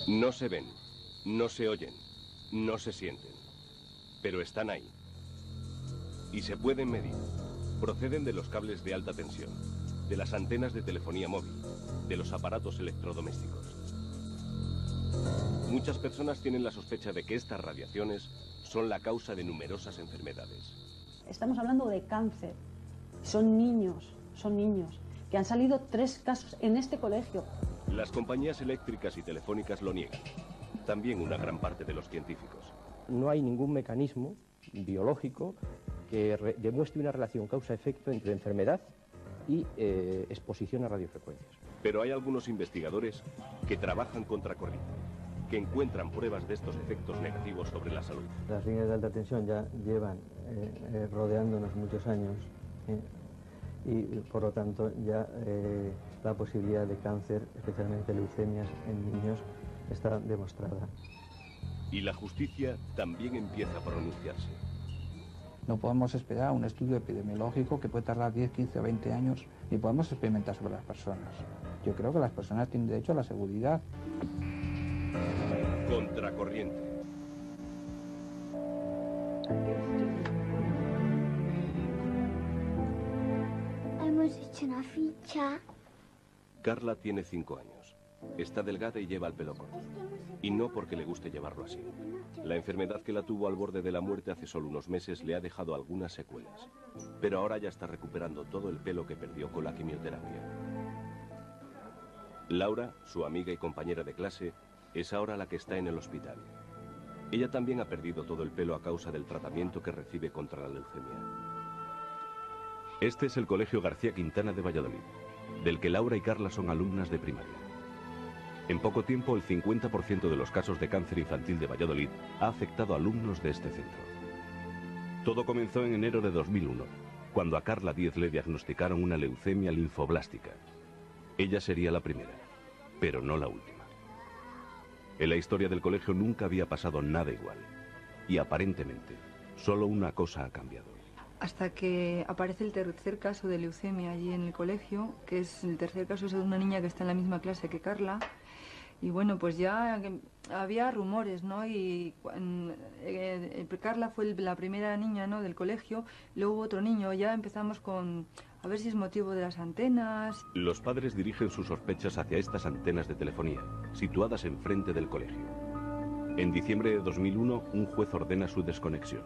No se ven, no se oyen, no se sienten, pero están ahí. Y se pueden medir. Proceden de los cables de alta tensión, de las antenas de telefonía móvil, de los aparatos electrodomésticos. Muchas personas tienen la sospecha de que estas radiaciones son la causa de numerosas enfermedades. Estamos hablando de cáncer. Son niños, que han salido 3 casos en este colegio. Las compañías eléctricas y telefónicas lo niegan. También una gran parte de los científicos. No hay ningún mecanismo biológico que demuestre una relación causa-efecto entre enfermedad y exposición a radiofrecuencias. Pero hay algunos investigadores que trabajan contracorriente, que encuentran pruebas de estos efectos negativos sobre la salud. Las líneas de alta tensión ya llevan rodeándonos muchos años y por lo tanto ya la posibilidad de cáncer, especialmente leucemias en niños, está demostrada. Y la justicia también empieza a pronunciarse. No podemos esperar un estudio epidemiológico que puede tardar 10, 15 o 20 años, ni podemos experimentar sobre las personas. Yo creo que las personas tienen derecho a la seguridad. Contracorriente. Hemos hecho una ficha. Carla tiene 5 años. Está delgada y lleva el pelo corto. Y no porque le guste llevarlo así. La enfermedad que la tuvo al borde de la muerte hace solo unos meses le ha dejado algunas secuelas. Pero ahora ya está recuperando todo el pelo que perdió con la quimioterapia. Laura, su amiga y compañera de clase, es ahora la que está en el hospital. Ella también ha perdido todo el pelo a causa del tratamiento que recibe contra la leucemia. Este es el Colegio García Quintana de Valladolid, del que Laura y Carla son alumnas de primaria. En poco tiempo, el 50% de los casos de cáncer infantil de Valladolid ha afectado a alumnos de este centro. Todo comenzó en enero de 2001, cuando a Carla Díez le diagnosticaron una leucemia linfoblástica. Ella sería la primera, pero no la última. En la historia del colegio nunca había pasado nada igual. Y aparentemente, solo una cosa ha cambiado. Hasta que aparece el tercer caso de leucemia allí en el colegio, que es el tercer caso es de una niña que está en la misma clase que Carla. Y bueno, pues ya había rumores, ¿no? Y Carla fue la primera niña, ¿no?, del colegio, luego hubo otro niño, ya empezamos con a ver si es motivo de las antenas. Los padres dirigen sus sospechas hacia estas antenas de telefonía, situadas enfrente del colegio. En diciembre de 2001, un juez ordena su desconexión.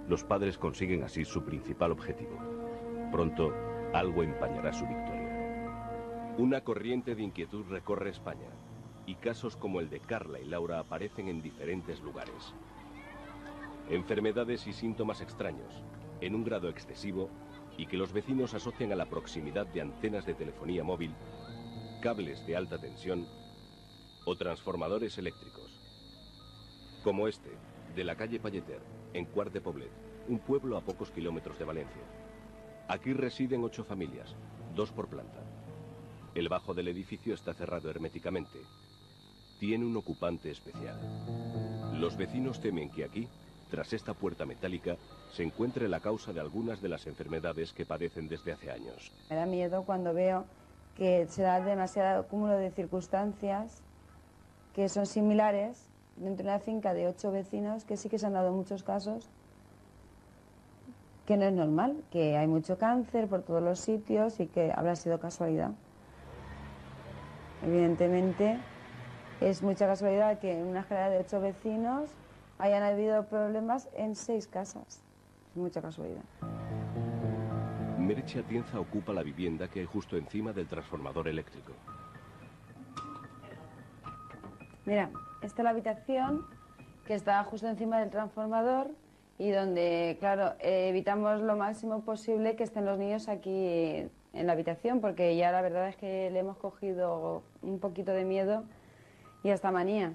Los padres consiguen así su principal objetivo. Pronto, algo empañará su victoria. Una corriente de inquietud recorre España. Y casos como el de Carla y Laura aparecen en diferentes lugares. Enfermedades y síntomas extraños, en un grado excesivo, y que los vecinos asocian a la proximidad de antenas de telefonía móvil, cables de alta tensión o transformadores eléctricos. Como este, de la calle Palleter, en Quart de Poblet, un pueblo a pocos kilómetros de Valencia. Aquí residen 8 familias, 2 por planta. El bajo del edificio está cerrado herméticamente. Tiene un ocupante especial. Los vecinos temen que aquí, tras esta puerta metálica, se encuentre la causa de algunas de las enfermedades que padecen desde hace años. Me da miedo cuando veo que se da demasiado cúmulo de circunstancias que son similares dentro de una finca de 8 vecinos, que sí que se han dado muchos casos, que no es normal, que hay mucho cáncer por todos los sitios y que habrá sido casualidad. Evidentemente, es mucha casualidad que en una escala de 8 vecinos hayan habido problemas en 6 casas. Es mucha casualidad. Merche Atienza ocupa la vivienda que hay justo encima del transformador eléctrico. Mira, esta es la habitación que está justo encima del transformador y donde, claro, evitamos lo máximo posible que estén los niños aquí en la habitación, porque ya la verdad es que le hemos cogido un poquito de miedo y hasta manía.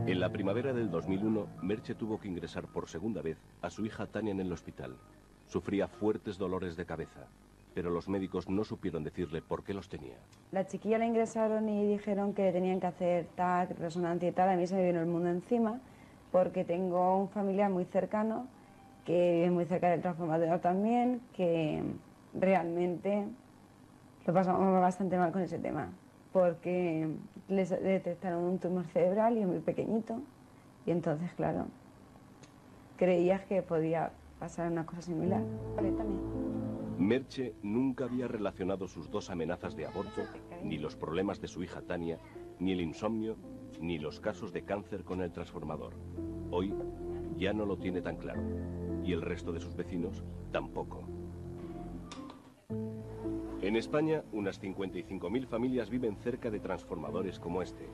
En la primavera del 2001, Merche tuvo que ingresar por segunda vez a su hija Tania en el hospital. Sufría fuertes dolores de cabeza, pero los médicos no supieron decirle por qué los tenía. La chiquilla la ingresaron y dijeron que tenían que hacer TAC, resonancia y tal. A mí se me vino el mundo encima, porque tengo un familiar muy cercano, que vive muy cerca del transformador también, que realmente lo pasamos bastante mal con ese tema. porque les detectaron un tumor cerebral y muy pequeñito. Y entonces, claro, creías que podía pasar una cosa similar. Vale, también. Merche nunca había relacionado sus dos amenazas de aborto, ni los problemas de su hija Tania, ni el insomnio, ni los casos de cáncer con el transformador. Hoy ya no lo tiene tan claro, y el resto de sus vecinos tampoco. En España, unas 55.000 familias viven cerca de transformadores como este.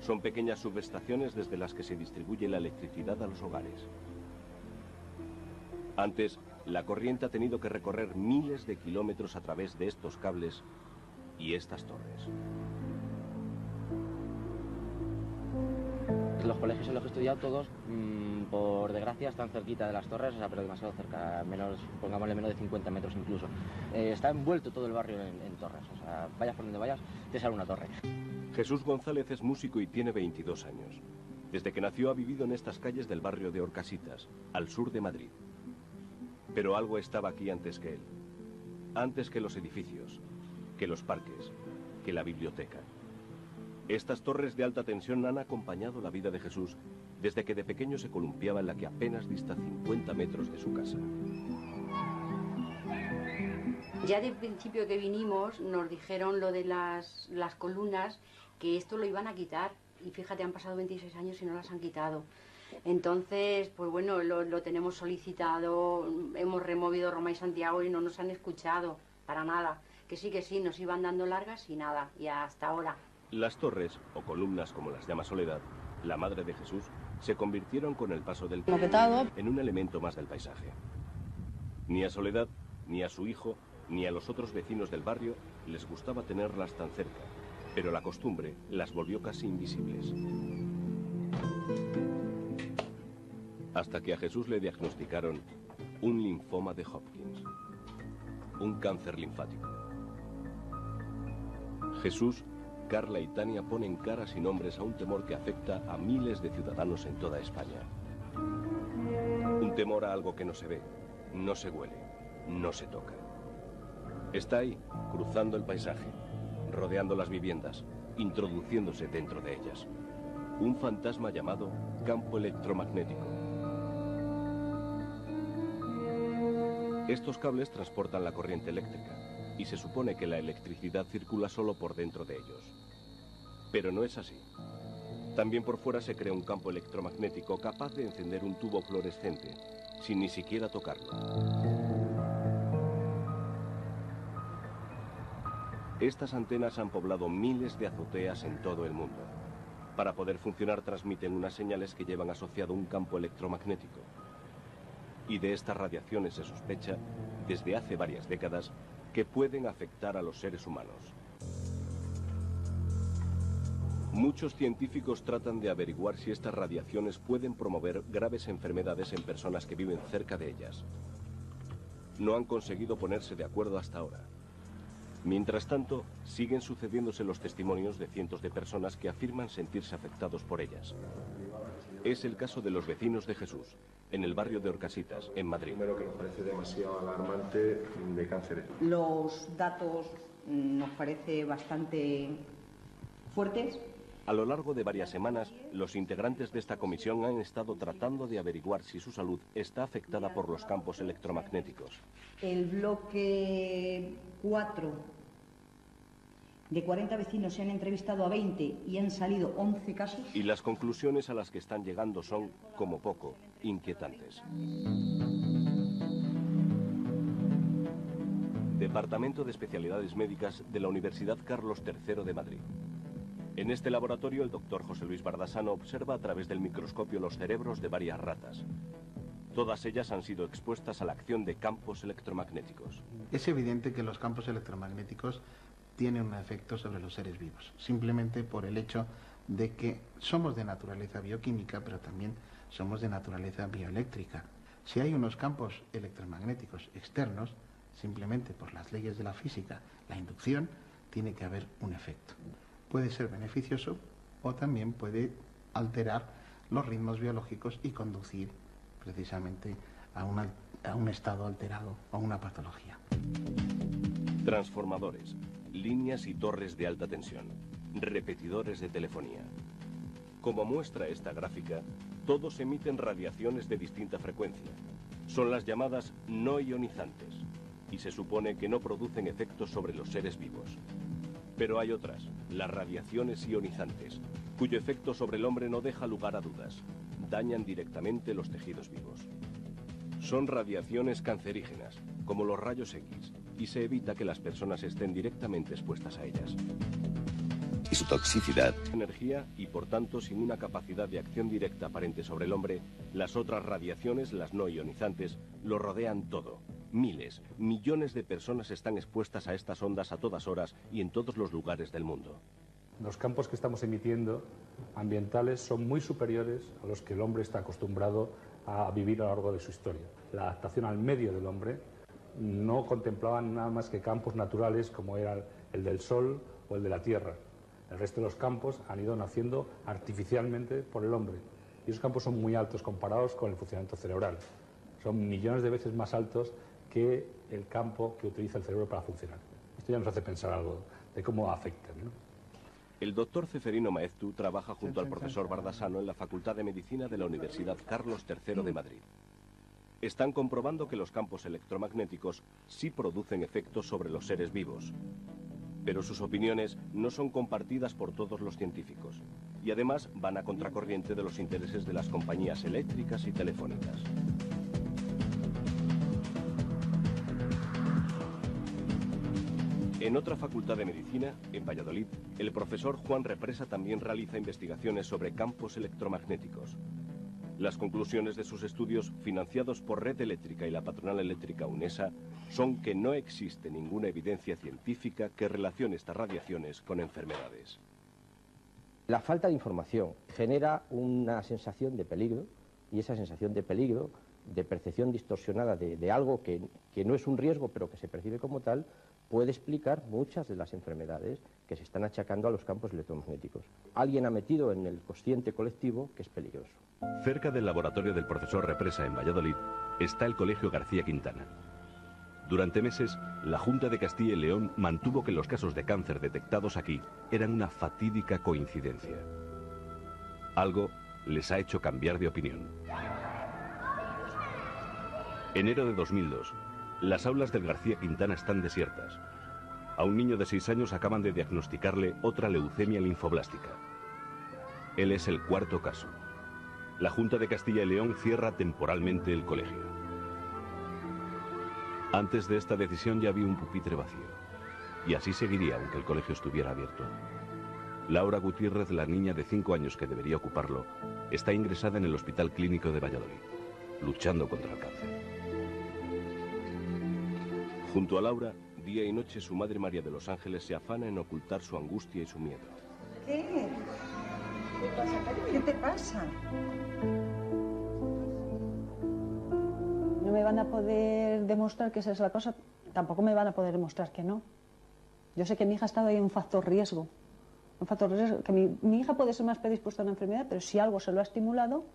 Son pequeñas subestaciones desde las que se distribuye la electricidad a los hogares. Antes, la corriente ha tenido que recorrer miles de kilómetros a través de estos cables y estas torres. Los colegios en los que he estudiado, todos, por desgracia, están cerquita de las torres, o sea, pero demasiado cerca, pongámosle menos de 50 metros incluso. Está envuelto todo el barrio en torres, o sea, vayas por donde vayas, te sale una torre. Jesús González es músico y tiene 22 años. Desde que nació ha vivido en estas calles del barrio de Orcasitas, al sur de Madrid. Pero algo estaba aquí antes que él. Antes que los edificios, que los parques, que la biblioteca. Estas torres de alta tensión han acompañado la vida de Jesús desde que de pequeño se columpiaba en la que apenas dista 50 metros de su casa. Ya del principio que vinimos nos dijeron lo de las columnas, que esto lo iban a quitar. Y fíjate, han pasado 26 años y no las han quitado. Entonces, pues bueno, lo tenemos solicitado, hemos removido Roma y Santiago y no nos han escuchado para nada. Que sí, nos iban dando largas y nada, y hasta ahora. Las torres, o columnas como las llama Soledad, la madre de Jesús, se convirtieron con el paso del tiempo en un elemento más del paisaje. Ni a Soledad, ni a su hijo, ni a los otros vecinos del barrio les gustaba tenerlas tan cerca, pero la costumbre las volvió casi invisibles. Hasta que a Jesús le diagnosticaron un linfoma de Hodgkin, un cáncer linfático. Jesús, Carla y Tania ponen caras y nombres a un temor que afecta a miles de ciudadanos en toda España. Un temor a algo que no se ve, no se huele, no se toca. Está ahí, cruzando el paisaje, rodeando las viviendas, introduciéndose dentro de ellas. Un fantasma llamado campo electromagnético. Estos cables transportan la corriente eléctrica y se supone que la electricidad circula solo por dentro de ellos. Pero no es así. También por fuera se crea un campo electromagnético capaz de encender un tubo fluorescente, sin ni siquiera tocarlo. Estas antenas han poblado miles de azoteas en todo el mundo. Para poder funcionar transmiten unas señales que llevan asociado un campo electromagnético. Y de estas radiaciones se sospecha, desde hace varias décadas, que pueden afectar a los seres humanos. Muchos científicos tratan de averiguar si estas radiaciones pueden promover graves enfermedades en personas que viven cerca de ellas. No han conseguido ponerse de acuerdo hasta ahora. Mientras tanto, siguen sucediéndose los testimonios de cientos de personas que afirman sentirse afectados por ellas. Es el caso de los vecinos de Jesús, en el barrio de Orcasitas, en Madrid. Primero, que nos parece demasiado alarmante de cáncer. Los datos nos parece bastante fuertes. A lo largo de varias semanas, los integrantes de esta comisión han estado tratando de averiguar si su salud está afectada por los campos electromagnéticos. El bloque 4, de 40 vecinos, se han entrevistado a 20 y han salido 11 casos. Y las conclusiones a las que están llegando son, como poco, inquietantes. Departamento de Especialidades Médicas de la Universidad Carlos III de Madrid. En este laboratorio, el doctor José Luis Bardasano observa a través del microscopio los cerebros de varias ratas. Todas ellas han sido expuestas a la acción de campos electromagnéticos. Es evidente que los campos electromagnéticos tienen un efecto sobre los seres vivos, simplemente por el hecho de que somos de naturaleza bioquímica, pero también somos de naturaleza bioeléctrica. Si hay unos campos electromagnéticos externos, simplemente por las leyes de la física, la inducción, tiene que haber un efecto. Puede ser beneficioso o también puede alterar los ritmos biológicos y conducir precisamente a un estado alterado, a una patología. Transformadores, líneas y torres de alta tensión. repetidores de telefonía. Como muestra esta gráfica, todos emiten radiaciones de distinta frecuencia. Son las llamadas no ionizantes y se supone que no producen efectos sobre los seres vivos. Pero hay otras, las radiaciones ionizantes, cuyo efecto sobre el hombre no deja lugar a dudas. Dañan directamente los tejidos vivos. Son radiaciones cancerígenas, como los rayos X, y se evita que las personas estén directamente expuestas a ellas. Y su toxicidad. Energía y, por tanto, sin una capacidad de acción directa aparente sobre el hombre, las otras radiaciones, las no ionizantes, lo rodean todo. Miles, millones de personas están expuestas a estas ondas a todas horas y en todos los lugares del mundo. Los campos que estamos emitiendo ambientales son muy superiores a los que el hombre está acostumbrado a vivir a lo largo de su historia. La adaptación al medio del hombre no contemplaban nada más que campos naturales como era el del Sol o el de la Tierra. El resto de los campos han ido naciendo artificialmente por el hombre. Y esos campos son muy altos comparados con el funcionamiento cerebral. Son millones de veces más altos que el campo que utiliza el cerebro para funcionar. Esto ya nos hace pensar algo de cómo afectan, ¿no? El doctor Ceferino Maeztu trabaja junto al profesor Bardasano en la Facultad de Medicina de la Universidad Carlos III de Madrid. Están comprobando que los campos electromagnéticos sí producen efectos sobre los seres vivos. Pero sus opiniones no son compartidas por todos los científicos. Y además van a contracorriente de los intereses de las compañías eléctricas y telefónicas. En otra facultad de medicina, en Valladolid, el profesor Juan Represa también realiza investigaciones sobre campos electromagnéticos. Las conclusiones de sus estudios, financiados por Red Eléctrica y la patronal eléctrica UNESA, son que no existe ninguna evidencia científica que relacione estas radiaciones con enfermedades. La falta de información genera una sensación de peligro, y esa sensación de peligro, de percepción distorsionada de algo que no es un riesgo, pero que se percibe como tal, puede explicar muchas de las enfermedades que se están achacando a los campos electromagnéticos. Alguien ha metido en el consciente colectivo que es peligroso. Cerca del laboratorio del profesor Represa en Valladolid está el Colegio García Quintana. Durante meses, la Junta de Castilla y León mantuvo que los casos de cáncer detectados aquí eran una fatídica coincidencia. Algo les ha hecho cambiar de opinión. Enero de 2002. Las aulas del García Quintana están desiertas. A un niño de 6 años acaban de diagnosticarle otra leucemia linfoblástica. Él es el 4º caso. La Junta de Castilla y León cierra temporalmente el colegio. Antes de esta decisión ya había un pupitre vacío. Y así seguiría aunque el colegio estuviera abierto. Laura Gutiérrez, la niña de 5 años que debería ocuparlo, está ingresada en el Hospital Clínico de Valladolid, luchando contra el cáncer. Junto a Laura, día y noche su madre María de los Ángeles se afana en ocultar su angustia y su miedo. ¿Qué? ¿Qué pasa, cariño? ¿Qué te pasa? No me van a poder demostrar que esa es la cosa, tampoco me van a poder demostrar que no. Yo sé que mi hija ha estado ahí en un factor riesgo. Un factor riesgo, que mi hija puede ser más predispuesta a una enfermedad, pero si algo se lo ha estimulado,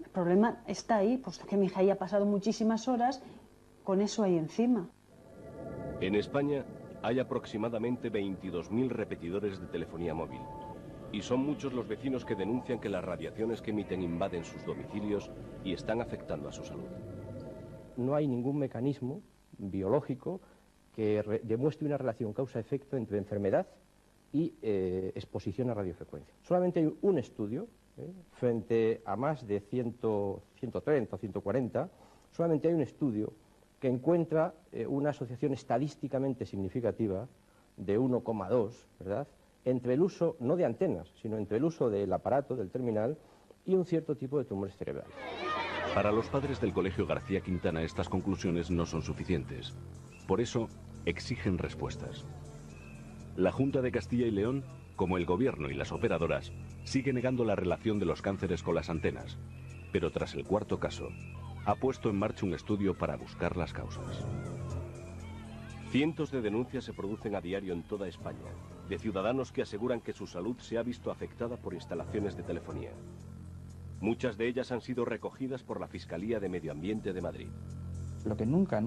el problema está ahí, puesto que mi hija ya ha pasado muchísimas horas con eso ahí encima. En España hay aproximadamente 22.000 repetidores de telefonía móvil. Y son muchos los vecinos que denuncian que las radiaciones que emiten invaden sus domicilios y están afectando a su salud. No hay ningún mecanismo biológico que demuestre una relación causa-efecto entre enfermedad y exposición a radiofrecuencia. Solamente hay un estudio, frente a más de 130 o 140, solamente hay un estudio que encuentra una asociación estadísticamente significativa de 1,2, ¿verdad?, entre el uso, no de antenas, sino entre el uso del aparato, del terminal, y un cierto tipo de tumores cerebrales. Para los padres del Colegio García Quintana estas conclusiones no son suficientes. Por eso, exigen respuestas. La Junta de Castilla y León, como el Gobierno y las operadoras, sigue negando la relación de los cánceres con las antenas, pero tras el 4º caso, ha puesto en marcha un estudio para buscar las causas. Cientos de denuncias se producen a diario en toda España, de ciudadanos que aseguran que su salud se ha visto afectada por instalaciones de telefonía. Muchas de ellas han sido recogidas por la Fiscalía de Medio Ambiente de Madrid. Lo que nunca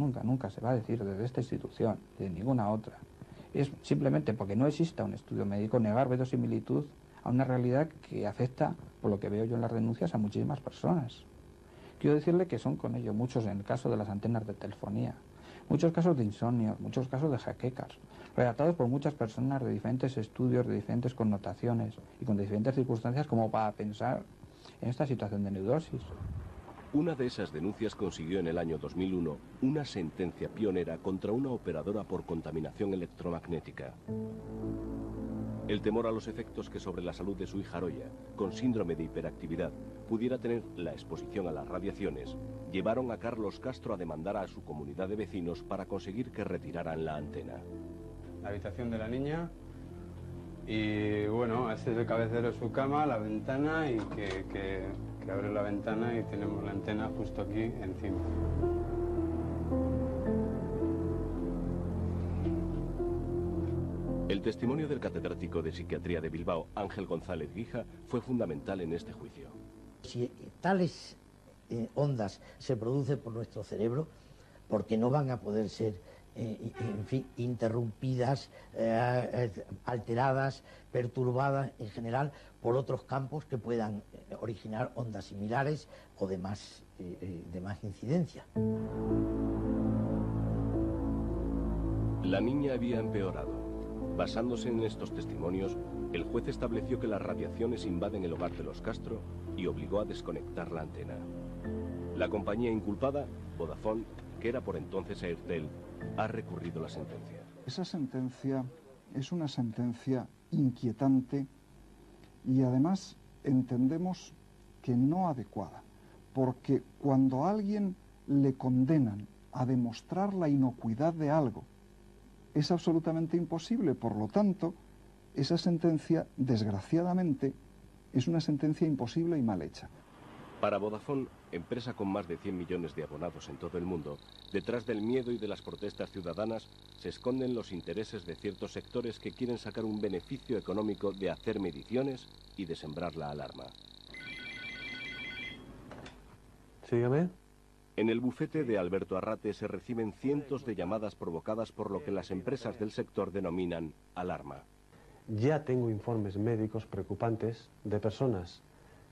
se va a decir desde esta institución, de ninguna otra, es simplemente porque no exista un estudio médico negar verosimilitud a una realidad que afecta, por lo que veo yo en las denuncias, a muchísimas personas. Quiero decirle que son con ello muchos, en el caso de las antenas de telefonía, muchos casos de insomnio, muchos casos de jaquecas, relatados por muchas personas de diferentes estudios, de diferentes connotaciones y con diferentes circunstancias como para pensar en esta situación de neurosis. Una de esas denuncias consiguió en el año 2001 una sentencia pionera contra una operadora por contaminación electromagnética. El temor a los efectos que sobre la salud de su hija Aroya, con síndrome de hiperactividad, pudiera tener la exposición a las radiaciones, llevaron a Carlos Castro a demandar a su comunidad de vecinos para conseguir que retiraran la antena. La habitación de la niña y bueno, este es el cabecero de su cama, la ventana y que abre la ventana y tenemos la antena justo aquí encima. El testimonio del catedrático de psiquiatría de Bilbao, Ángel González Guija, fue fundamental en este juicio. Si tales ondas se producen por nuestro cerebro, porque no van a poder ser en fin, interrumpidas, alteradas, perturbadas en general por otros campos que puedan originar ondas similares o de más incidencia. La niña había empeorado. Basándose en estos testimonios, el juez estableció que las radiaciones invaden el hogar de los Castro y obligó a desconectar la antena. La compañía inculpada, Vodafone, que era por entonces Airtel, ha recurrido la sentencia. Esa sentencia es una sentencia inquietante y además entendemos que no adecuada, porque cuando a alguien le condenan a demostrar la inocuidad de algo, es absolutamente imposible. Por lo tanto, esa sentencia, desgraciadamente, es una sentencia imposible y mal hecha. Para Vodafone, empresa con más de 100 millones de abonados en todo el mundo, detrás del miedo y de las protestas ciudadanas se esconden los intereses de ciertos sectores que quieren sacar un beneficio económico de hacer mediciones y de sembrar la alarma. Sígame. En el bufete de Alberto Arrate se reciben cientos de llamadas provocadas por lo que las empresas del sector denominan alarma. Ya tengo informes médicos preocupantes de personas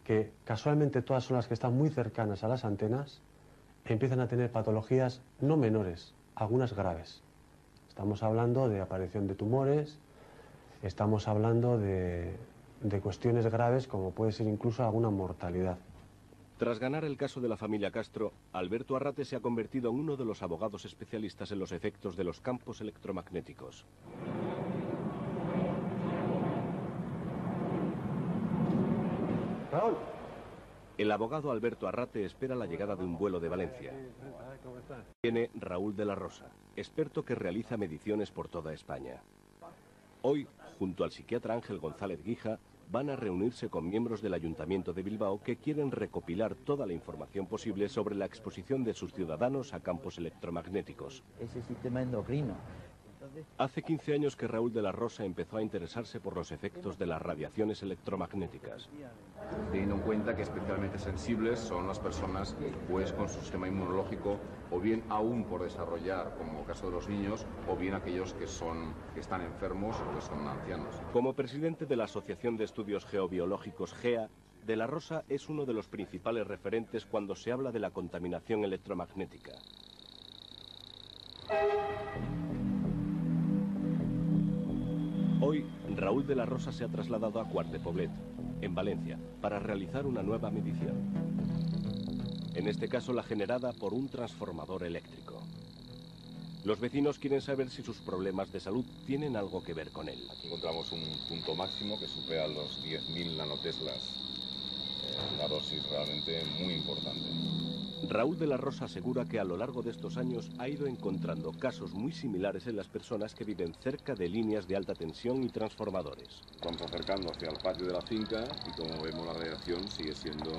que casualmente todas son las que están muy cercanas a las antenas, empiezan a tener patologías no menores, algunas graves. Estamos hablando de aparición de tumores, estamos hablando de cuestiones graves como puede ser incluso alguna mortalidad. Tras ganar el caso de la familia Castro, Alberto Arrate se ha convertido en uno de los abogados especialistas en los efectos de los campos electromagnéticos. Raúl. El abogado Alberto Arrate espera la llegada de un vuelo de Valencia. Viene Raúl de la Rosa, experto que realiza mediciones por toda España. Hoy, junto al psiquiatra Ángel González Guija, van a reunirse con miembros del Ayuntamiento de Bilbao que quieren recopilar toda la información posible sobre la exposición de sus ciudadanos a campos electromagnéticos. Ese sistema endocrino. Hace 15 años que Raúl de la Rosa empezó a interesarse por los efectos de las radiaciones electromagnéticas. Teniendo en cuenta que especialmente sensibles son las personas pues con su sistema inmunológico o bien aún por desarrollar, como el caso de los niños, o bien aquellos que están enfermos o que son ancianos. Como presidente de la Asociación de Estudios Geobiológicos GEA, de la Rosa es uno de los principales referentes cuando se habla de la contaminación electromagnética. Hoy, Raúl de la Rosa se ha trasladado a Quart de Poblet, en Valencia, para realizar una nueva medición. En este caso, la generada por un transformador eléctrico. Los vecinos quieren saber si sus problemas de salud tienen algo que ver con él. Aquí encontramos un punto máximo que supera los 10.000 nanoteslas. Una dosis realmente muy importante. Raúl de la Rosa asegura que a lo largo de estos años ha ido encontrando casos muy similares en las personas que viven cerca de líneas de alta tensión y transformadores. Vamos acercando hacia el patio de la finca y como vemos la radiación sigue siendo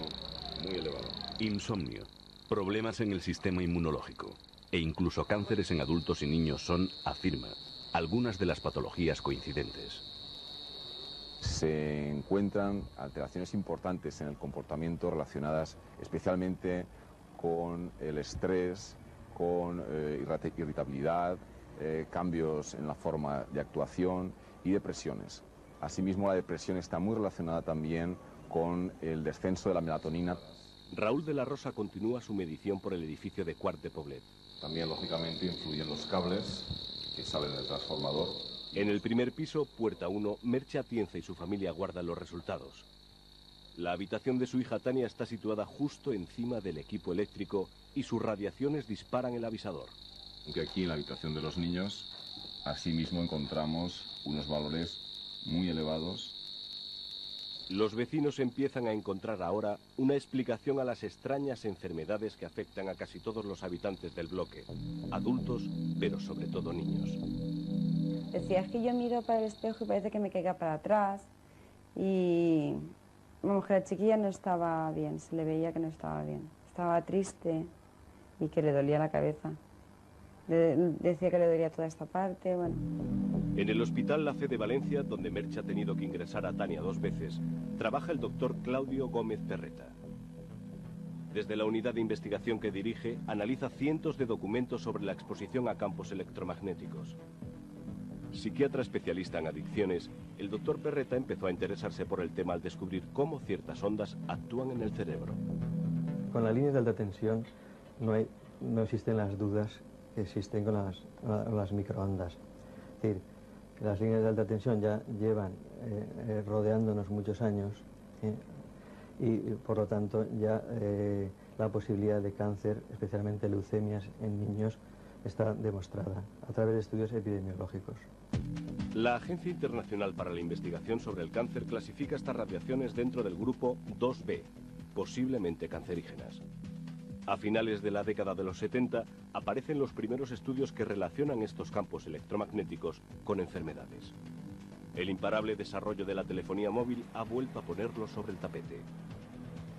muy elevada. Insomnio, problemas en el sistema inmunológico e incluso cánceres en adultos y niños son, afirma, algunas de las patologías coincidentes. Se encuentran alteraciones importantes en el comportamiento relacionadas especialmente con el estrés, con irritabilidad, cambios en la forma de actuación y depresiones. Asimismo, la depresión está muy relacionada también con el descenso de la melatonina. Raúl de la Rosa continúa su medición por el edificio de Quart de Poblet. También, lógicamente, influyen los cables que salen del transformador. En el primer piso, puerta 1, Merche Atienza y su familia guardan los resultados. La habitación de su hija Tania está situada justo encima del equipo eléctrico y sus radiaciones disparan el avisador. Aunque aquí en la habitación de los niños, asimismo encontramos unos valores muy elevados. Los vecinos empiezan a encontrar ahora una explicación a las extrañas enfermedades que afectan a casi todos los habitantes del bloque, adultos, pero sobre todo niños. Decías que yo miro para el espejo y parece que me caiga para atrás y vamos, que la chiquilla no estaba bien, se le veía que no estaba bien, estaba triste y que le dolía la cabeza. Decía que le dolía toda esta parte, bueno. En el Hospital La Fe de Valencia, donde Merche ha tenido que ingresar a Tania 2 veces, trabaja el doctor Claudio Gómez Perreta. Desde la unidad de investigación que dirige, analiza cientos de documentos sobre la exposición a campos electromagnéticos. Psiquiatra especialista en adicciones, el doctor Perreta empezó a interesarse por el tema al descubrir cómo ciertas ondas actúan en el cerebro. Con las líneas de alta tensión no existen las dudas que existen con las microondas. Es decir, las líneas de alta tensión ya llevan rodeándonos muchos años y por lo tanto ya la posibilidad de cáncer, especialmente leucemias en niños, está demostrada a través de estudios epidemiológicos. La Agencia Internacional para la Investigación sobre el Cáncer clasifica estas radiaciones dentro del grupo 2B, posiblemente cancerígenas. A finales de la década de los 70 aparecen los primeros estudios que relacionan estos campos electromagnéticos con enfermedades. El imparable desarrollo de la telefonía móvil ha vuelto a ponerlo sobre el tapete.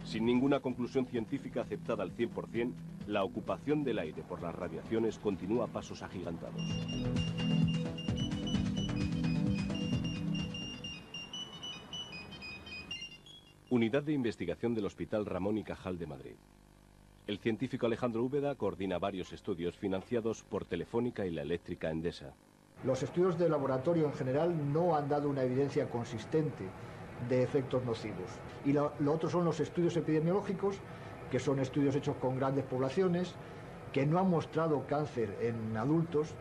Sin ninguna conclusión científica aceptada al 100%, la ocupación del aire por las radiaciones continúa a pasos agigantados. Unidad de Investigación del Hospital Ramón y Cajal de Madrid. El científico Alejandro Úbeda coordina varios estudios financiados por Telefónica y la eléctrica Endesa. Los estudios de laboratorio en general no han dado una evidencia consistente de efectos nocivos. Y lo otro son los estudios epidemiológicos, que son estudios hechos con grandes poblaciones, que no han mostrado cáncer en adultos,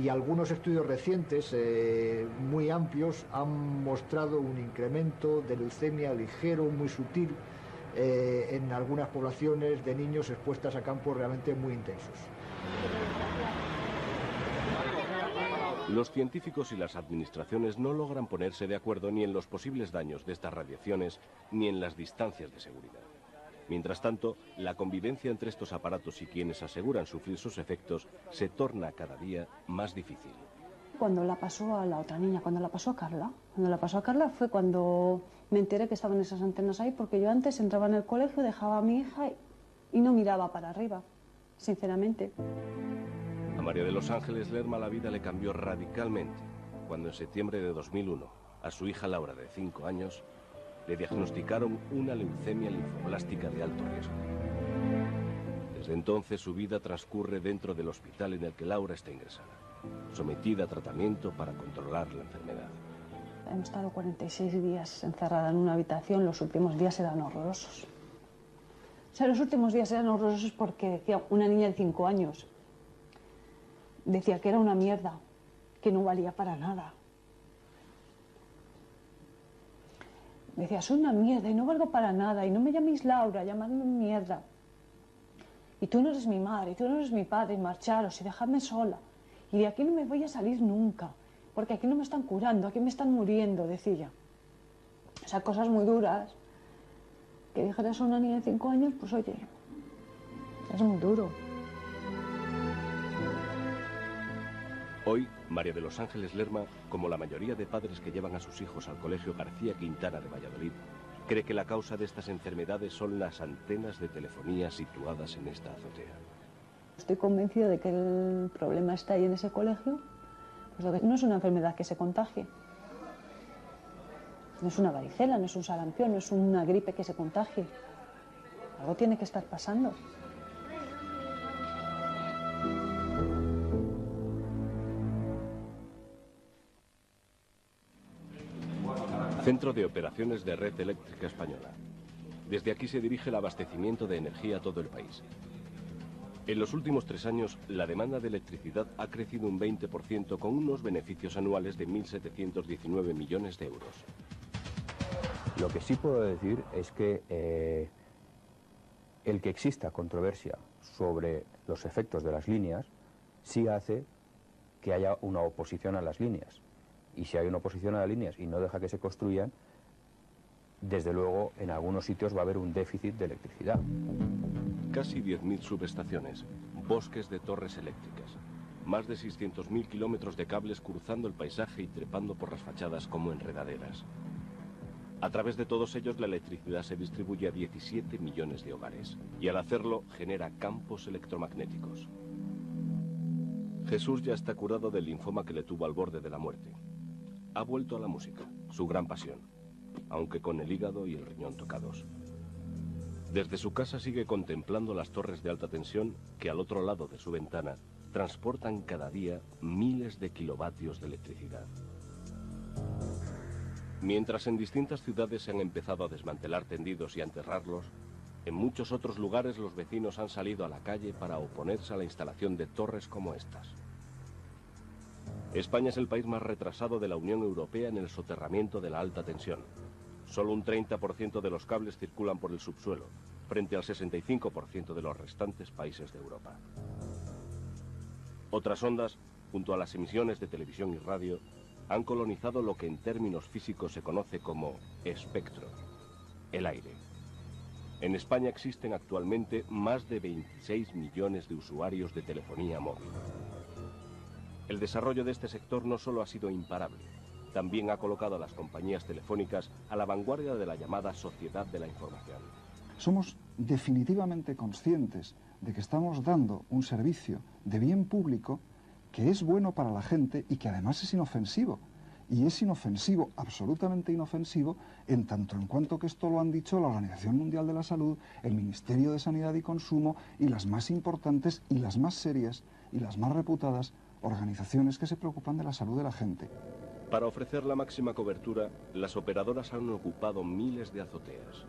y algunos estudios recientes, muy amplios, han mostrado un incremento de leucemia ligero, muy sutil, en algunas poblaciones de niños expuestas a campos realmente muy intensos. Los científicos y las administraciones no logran ponerse de acuerdo ni en los posibles daños de estas radiaciones ni en las distancias de seguridad. Mientras tanto, la convivencia entre estos aparatos y quienes aseguran sufrir sus efectos se torna cada día más difícil. Cuando la pasó a la otra niña, cuando la pasó a Carla fue cuando me enteré que estaban esas antenas ahí, porque yo antes entraba en el colegio, dejaba a mi hija y no miraba para arriba, sinceramente. A María de los Ángeles Lerma la vida le cambió radicalmente cuando en septiembre de 2001 a su hija Laura, de 5 años, le diagnosticaron una leucemia linfoblástica de alto riesgo. Desde entonces su vida transcurre dentro del hospital en el que Laura está ingresada, sometida a tratamiento para controlar la enfermedad. Hemos estado 46 días encerrada en una habitación, los últimos días eran horrorosos. O sea, los últimos días eran horrorosos porque decía una niña de 5 años, decía que era una mierda, que no valía para nada. Decía, soy una mierda y no valgo para nada, y no me llaméis Laura, llamadme mierda. Y tú no eres mi madre, y tú no eres mi padre, y marcharos y dejadme sola. Y de aquí no me voy a salir nunca, porque aquí no me están curando, aquí me están muriendo, decía. O sea, cosas muy duras. Que dijeras a una niña de 5 años, pues oye, es muy duro. Hoy, María de los Ángeles Lerma, como la mayoría de padres que llevan a sus hijos al Colegio García Quintana de Valladolid, cree que la causa de estas enfermedades son las antenas de telefonía situadas en esta azotea. Estoy convencida de que el problema está ahí en ese colegio, pues no es una enfermedad que se contagie. No es una varicela, no es un sarampión, no es una gripe que se contagie. Algo tiene que estar pasando. Centro de Operaciones de Red Eléctrica Española. Desde aquí se dirige el abastecimiento de energía a todo el país. En los últimos 3 años, la demanda de electricidad ha crecido un 20% con unos beneficios anuales de 1.719 millones de euros. Lo que sí puedo decir es que el que exista controversia sobre los efectos de las líneas sí hace que haya una oposición a las líneas. Y si hay una oposición a las líneas y no deja que se construyan, desde luego en algunos sitios va a haber un déficit de electricidad. Casi 10.000 subestaciones, bosques de torres eléctricas, más de 600.000 kilómetros de cables cruzando el paisaje y trepando por las fachadas como enredaderas. A través de todos ellos la electricidad se distribuye a 17 millones de hogares y al hacerlo genera campos electromagnéticos. Jesús ya está curado del linfoma que le tuvo al borde de la muerte. Ha vuelto a la música, su gran pasión, aunque con el hígado y el riñón tocados. Desde su casa sigue contemplando las torres de alta tensión que al otro lado de su ventana transportan cada día miles de kilovatios de electricidad. Mientras en distintas ciudades se han empezado a desmantelar tendidos y a enterrarlos, en muchos otros lugares los vecinos han salido a la calle para oponerse a la instalación de torres como estas. España es el país más retrasado de la Unión Europea en el soterramiento de la alta tensión. Solo un 30% de los cables circulan por el subsuelo, frente al 65% de los restantes países de Europa. Otras ondas, junto a las emisiones de televisión y radio, han colonizado lo que en términos físicos se conoce como espectro, el aire. En España existen actualmente más de 26 millones de usuarios de telefonía móvil. El desarrollo de este sector no solo ha sido imparable, también ha colocado a las compañías telefónicas a la vanguardia de la llamada sociedad de la información. Somos definitivamente conscientes de que estamos dando un servicio de bien público que es bueno para la gente y que además es inofensivo. Y es inofensivo, absolutamente inofensivo, en tanto en cuanto que esto lo han dicho la Organización Mundial de la Salud, el Ministerio de Sanidad y Consumo y las más importantes y las más serias y las más reputadas organizaciones que se preocupan de la salud de la gente. Para ofrecer la máxima cobertura, las operadoras han ocupado miles de azoteas.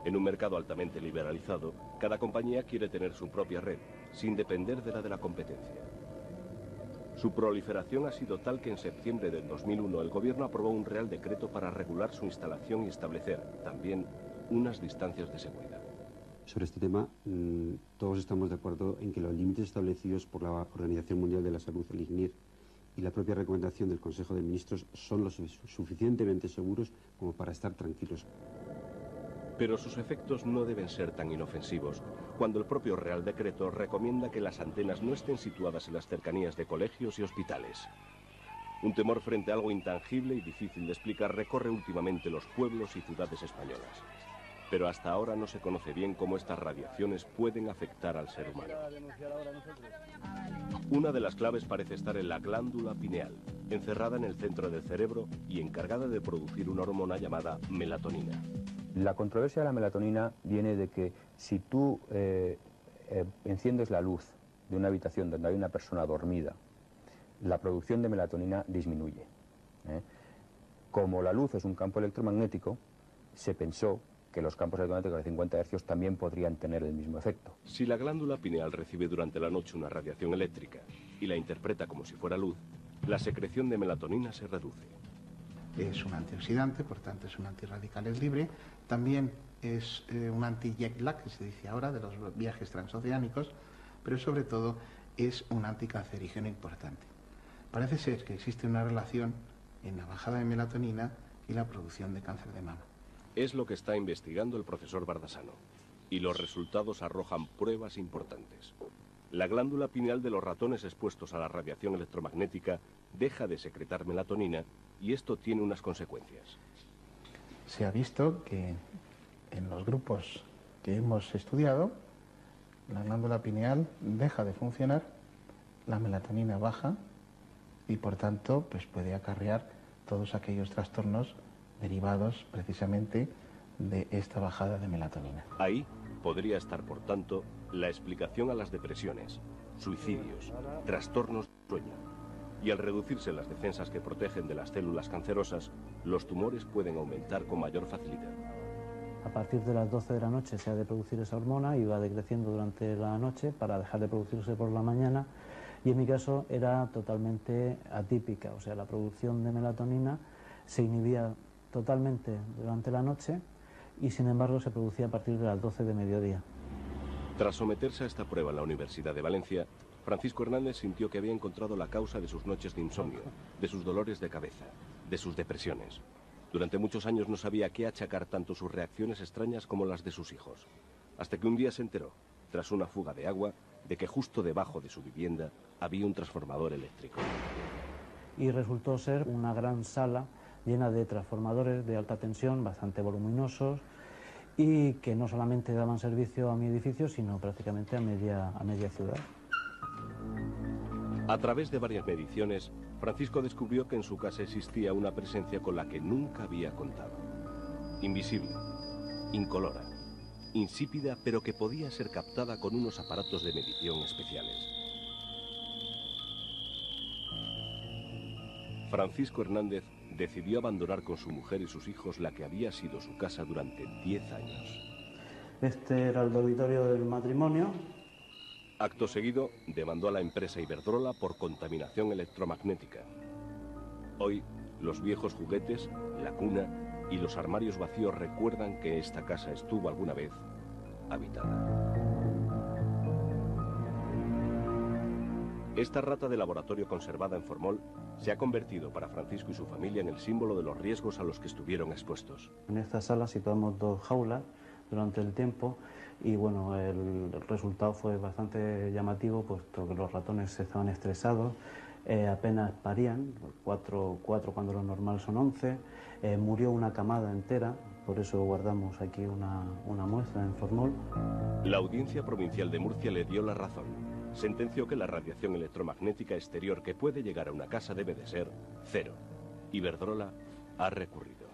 En un mercado altamente liberalizado, cada compañía quiere tener su propia red, sin depender de la competencia. Su proliferación ha sido tal que en septiembre del 2001 el gobierno aprobó un Real Decreto para regular su instalación y establecer, también, unas distancias de seguridad. Sobre este tema, todos estamos de acuerdo en que los límites establecidos por la Organización Mundial de la Salud, el ICNIR, y la propia recomendación del Consejo de Ministros son lo suficientemente seguros como para estar tranquilos. Pero sus efectos no deben ser tan inofensivos, cuando el propio Real Decreto recomienda que las antenas no estén situadas en las cercanías de colegios y hospitales. Un temor frente a algo intangible y difícil de explicar recorre últimamente los pueblos y ciudades españolas. Pero hasta ahora no se conoce bien cómo estas radiaciones pueden afectar al ser humano. Una de las claves parece estar en la glándula pineal, encerrada en el centro del cerebro y encargada de producir una hormona llamada melatonina. La controversia de la melatonina viene de que si tú enciendes la luz de una habitación donde hay una persona dormida, la producción de melatonina disminuye. Como la luz es un campo electromagnético, se pensó que los campos electromagnéticos de 50 Hz también podrían tener el mismo efecto. Si la glándula pineal recibe durante la noche una radiación eléctrica y la interpreta como si fuera luz, la secreción de melatonina se reduce. Es un antioxidante, por tanto es un antirradicales libre. También es un anti-jet lag, que se dice ahora, de los viajes transoceánicos, pero sobre todo es un anticancerígeno importante. Parece ser que existe una relación en la bajada de melatonina y la producción de cáncer de mama. Es lo que está investigando el profesor Bardasano, y los resultados arrojan pruebas importantes. La glándula pineal de los ratones expuestos a la radiación electromagnética deja de secretar melatonina y esto tiene unas consecuencias. Se ha visto que en los grupos que hemos estudiado, la glándula pineal deja de funcionar, la melatonina baja y por tanto pues puede acarrear todos aquellos trastornos derivados precisamente de esta bajada de melatonina. Ahí podría estar, por tanto, la explicación a las depresiones, suicidios, trastornos de sueño Y al reducirse las defensas que protegen de las células cancerosas, los tumores pueden aumentar con mayor facilidad. A partir de las 12 de la noche se ha de producir esa hormona y va decreciendo durante la noche para dejar de producirse por la mañana, y en mi caso era totalmente atípica, o sea, la producción de melatonina se inhibía totalmente durante la noche y sin embargo se producía a partir de las 12 de mediodía. Tras someterse a esta prueba en la Universidad de Valencia, Francisco Hernández sintió que había encontrado la causa de sus noches de insomnio, de sus dolores de cabeza, de sus depresiones. Durante muchos años no sabía a qué achacar tanto sus reacciones extrañas como las de sus hijos, hasta que un día se enteró, tras una fuga de agua, de que justo debajo de su vivienda había un transformador eléctrico. Y resultó ser una gran sala llena de transformadores de alta tensión, bastante voluminosos, y que no solamente daban servicio a mi edificio, sino prácticamente a media ciudad. A través de varias mediciones, Francisco descubrió que en su casa existía una presencia con la que nunca había contado. Invisible, incolora, insípida, pero que podía ser captada con unos aparatos de medición especiales. Francisco Hernández decidió abandonar con su mujer y sus hijos la que había sido su casa durante 10 años. Este era el dormitorio del matrimonio. Acto seguido, demandó a la empresa Iberdrola por contaminación electromagnética. Hoy, los viejos juguetes, la cuna y los armarios vacíos recuerdan que esta casa estuvo alguna vez habitada. Esta rata de laboratorio conservada en formol se ha convertido para Francisco y su familia en el símbolo de los riesgos a los que estuvieron expuestos. En esta sala situamos 2 jaulas durante el tiempo y bueno, el resultado fue bastante llamativo, puesto que los ratones estaban estresados, apenas parían, 4 cuando lo normal son 11, murió una camada entera, por eso guardamos aquí una muestra en formol. La Audiencia Provincial de Murcia le dio la razón. Sentenció que la radiación electromagnética exterior que puede llegar a una casa debe de ser 0. Iberdrola ha recurrido.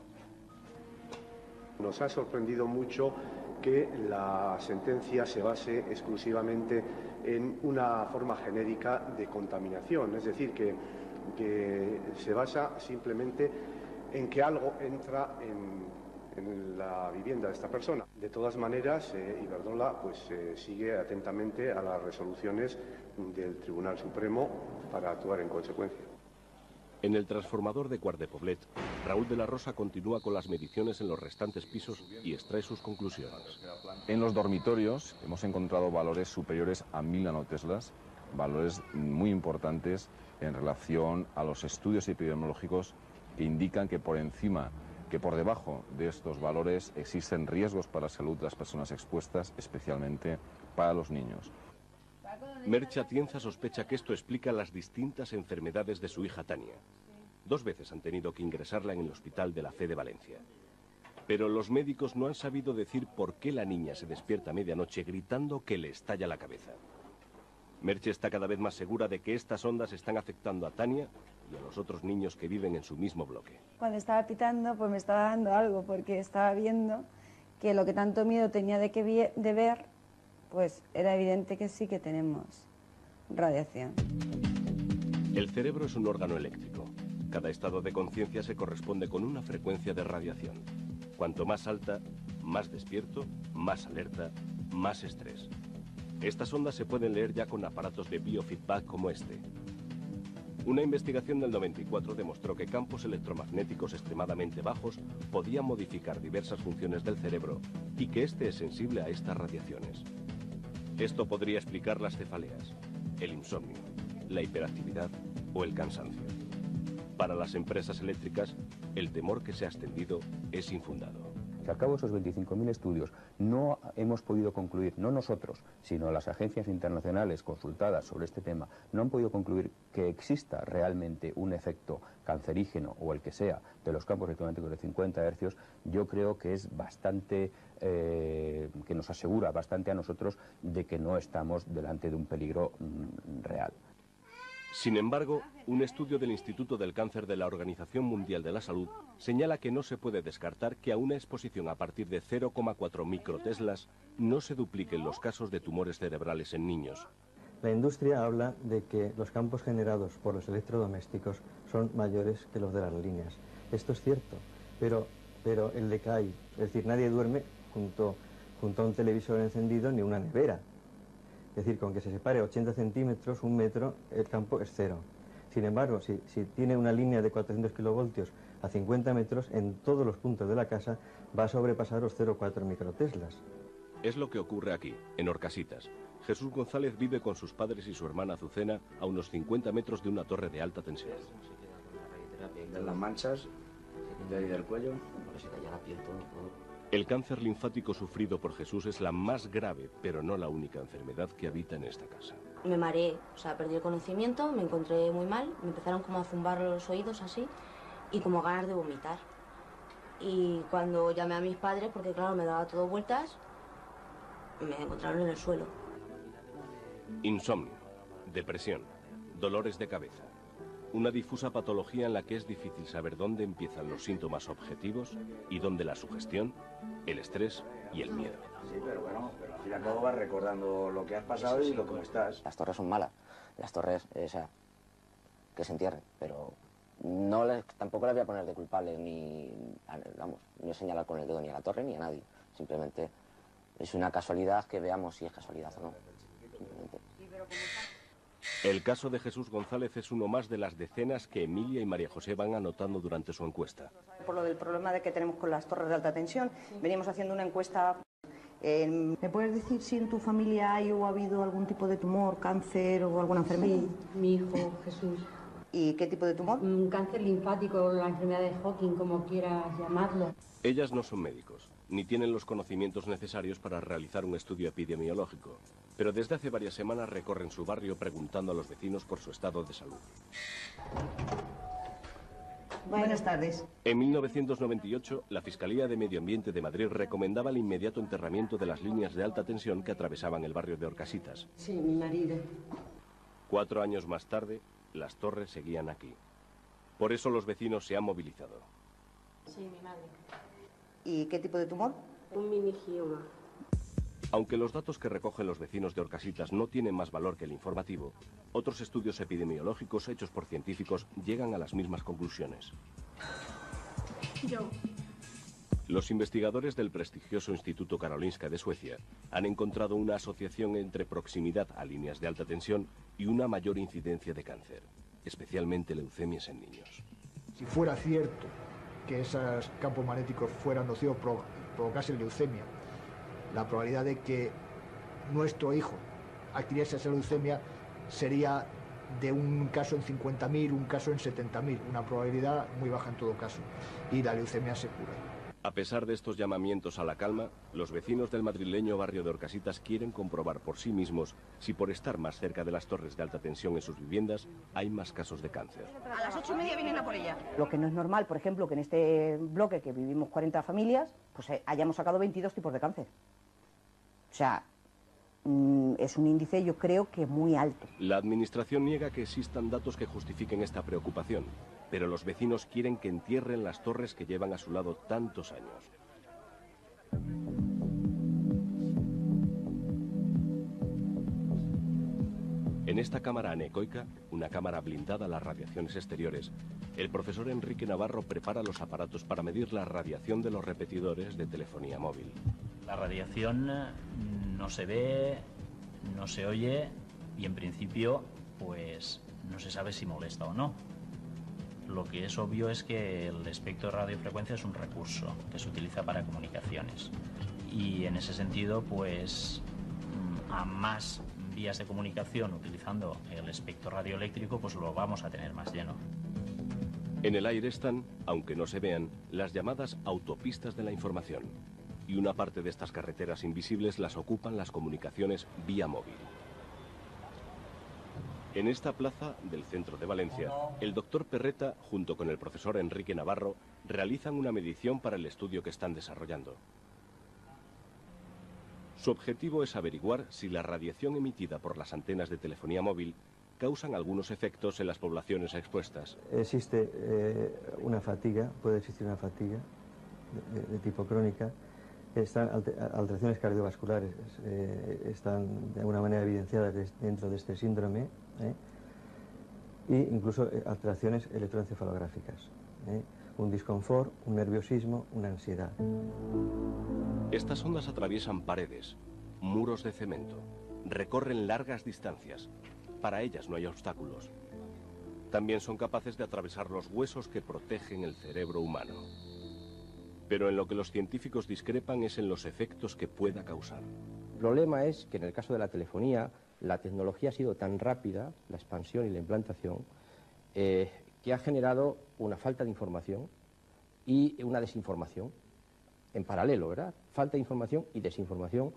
Nos ha sorprendido mucho que la sentencia se base exclusivamente en una forma genérica de contaminación, es decir, que se basa simplemente en que algo entra en la vivienda de esta persona. De todas maneras, Iberdrola sigue atentamente a las resoluciones del Tribunal Supremo para actuar en consecuencia. En el transformador de Quart de Poblet, Raúl de la Rosa continúa con las mediciones en los restantes pisos y extrae sus conclusiones. En los dormitorios hemos encontrado valores superiores a 1000 nanoteslas, valores muy importantes en relación a los estudios epidemiológicos que indican que por debajo de estos valores existen riesgos para la salud de las personas expuestas, especialmente para los niños. Merche Atienza sospecha que esto explica las distintas enfermedades de su hija Tania. 2 veces han tenido que ingresarla en el Hospital de la Fe de Valencia. Pero los médicos no han sabido decir por qué la niña se despierta a medianoche gritando que le estalla la cabeza. Merche está cada vez más segura de que estas ondas están afectando a Tania y a los otros niños que viven en su mismo bloque. Cuando estaba pitando, pues me estaba dando algo, porque estaba viendo que lo que tanto miedo tenía de ver, pues era evidente que sí que tenemos radiación. El cerebro es un órgano eléctrico. Cada estado de conciencia se corresponde con una frecuencia de radiación. Cuanto más alta, más despierto, más alerta, más estrés. Estas ondas se pueden leer ya con aparatos de biofeedback como este. Una investigación del 94 demostró que campos electromagnéticos extremadamente bajos podían modificar diversas funciones del cerebro y que este es sensible a estas radiaciones. Esto podría explicar las cefaleas, el insomnio, la hiperactividad o el cansancio. Para las empresas eléctricas, el temor que se ha extendido es infundado. Que al cabo de esos 25.000 estudios no hemos podido concluir, no nosotros, sino las agencias internacionales consultadas sobre este tema, no han podido concluir que exista realmente un efecto cancerígeno o el que sea de los campos electromagnéticos de 50 hercios, yo creo que es bastante, que nos asegura bastante a nosotros de que no estamos delante de un peligro real. Sin embargo, un estudio del Instituto del Cáncer de la Organización Mundial de la Salud señala que no se puede descartar que a una exposición a partir de 0,4 microteslas no se dupliquen los casos de tumores cerebrales en niños. La industria habla de que los campos generados por los electrodomésticos son mayores que los de las líneas. Esto es cierto, pero el decay, es decir, nadie duerme junto a un televisor encendido ni una nevera. Es decir, con que se separe 80 centímetros, 1 metro, el campo es cero. Sin embargo, si tiene una línea de 400 kilovoltios a 50 metros, en todos los puntos de la casa va a sobrepasar los 0,4 microteslas. Es lo que ocurre aquí, en Orcasitas. Jesús González vive con sus padres y su hermana Azucena a unos 50 metros de una torre de alta tensión. Las manchas del cuello, para que se caiga la piel todo. El cáncer linfático sufrido por Jesús es la más grave, pero no la única enfermedad que habita en esta casa. Me mareé, o sea, perdí el conocimiento, me encontré muy mal, me empezaron como a zumbar los oídos así y como ganas de vomitar. Y cuando llamé a mis padres, porque claro, me daba todo vueltas, me encontraron en el suelo. Insomnio, depresión, dolores de cabeza. Una difusa patología en la que es difícil saber dónde empiezan los síntomas objetivos y dónde la sugestión, el estrés y el miedo. Sí, pero bueno, al fin y al cabo vas recordando lo que has pasado y lo cómo estás. Las torres son malas. Las torres, o sea, que se entierren, pero no tampoco les voy a poner de culpables ni señalar con el dedo ni a la torre ni a nadie. Simplemente es una casualidad que veamos si es casualidad o no. Simplemente. El caso de Jesús González es uno más de las decenas que Emilia y María José van anotando durante su encuesta. Por lo del problema de que tenemos con las torres de alta tensión, venimos haciendo una encuesta. ¿Me puedes decir si en tu familia hay o ha habido algún tipo de tumor, cáncer o alguna enfermedad? Sí, mi hijo Jesús. ¿Y qué tipo de tumor? Un cáncer linfático, la enfermedad de Hawking, como quieras llamarlo. Ellas no son médicos, ni tienen los conocimientos necesarios para realizar un estudio epidemiológico, pero desde hace varias semanas recorren su barrio preguntando a los vecinos por su estado de salud. Buenas tardes. En 1998, la Fiscalía de Medio Ambiente de Madrid recomendaba el inmediato enterramiento de las líneas de alta tensión que atravesaban el barrio de Orcasitas. Sí, mi marido. 4 años más tarde, las torres seguían aquí. Por eso los vecinos se han movilizado. Sí, mi madre. ¿Y qué tipo de tumor? Un meningioma. Aunque los datos que recogen los vecinos de Orcasitas no tienen más valor que el informativo, otros estudios epidemiológicos hechos por científicos llegan a las mismas conclusiones. Yo. Los investigadores del prestigioso Instituto Karolinska de Suecia han encontrado una asociación entre proximidad a líneas de alta tensión y una mayor incidencia de cáncer, especialmente leucemias en niños. Si fuera cierto que esos campos magnéticos fueran nocivos, provocasen leucemia, la probabilidad de que nuestro hijo adquiriese esa leucemia sería de un caso en 50.000, un caso en 70.000, una probabilidad muy baja en todo caso, y la leucemia se cura. A pesar de estos llamamientos a la calma, los vecinos del madrileño barrio de Orcasitas quieren comprobar por sí mismos si por estar más cerca de las torres de alta tensión en sus viviendas hay más casos de cáncer. A las 8:30 vienen a por ella. Lo que no es normal, por ejemplo, que en este bloque que vivimos 40 familias, pues hayamos sacado 22 tipos de cáncer. O sea, es un índice, yo creo, que muy alto. La administración niega que existan datos que justifiquen esta preocupación, pero los vecinos quieren que entierren las torres que llevan a su lado tantos años. En esta cámara anecoica, una cámara blindada a las radiaciones exteriores, el profesor Enrique Navarro prepara los aparatos para medir la radiación de los repetidores de telefonía móvil. La radiación no se ve, no se oye y en principio pues no se sabe si molesta o no. Lo que es obvio es que el espectro de radiofrecuencia es un recurso que se utiliza para comunicaciones y en ese sentido pues a más vías de comunicación utilizando el espectro radioeléctrico pues lo vamos a tener más lleno. En el aire están, aunque no se vean, las llamadas autopistas de la información. Y una parte de estas carreteras invisibles las ocupan las comunicaciones vía móvil. En esta plaza del centro de Valencia, el doctor Perreta, junto con el profesor Enrique Navarro, realizan una medición para el estudio que están desarrollando. Su objetivo es averiguar si la radiación emitida por las antenas de telefonía móvil causan algunos efectos en las poblaciones expuestas. Existe una fatiga, puede existir una fatiga de tipo crónica, Están alteraciones cardiovasculares, están de alguna manera evidenciadas dentro de este síndrome, e incluso alteraciones electroencefalográficas, un disconfort, un nerviosismo, una ansiedad. Estas ondas atraviesan paredes, muros de cemento, recorren largas distancias. Para ellas no hay obstáculos. También son capaces de atravesar los huesos que protegen el cerebro humano. Pero en lo que los científicos discrepan es en los efectos que pueda causar. El problema es que en el caso de la telefonía, la tecnología ha sido tan rápida, la expansión y la implantación, que ha generado una falta de información y una desinformación en paralelo, ¿verdad? Falta de información y desinformación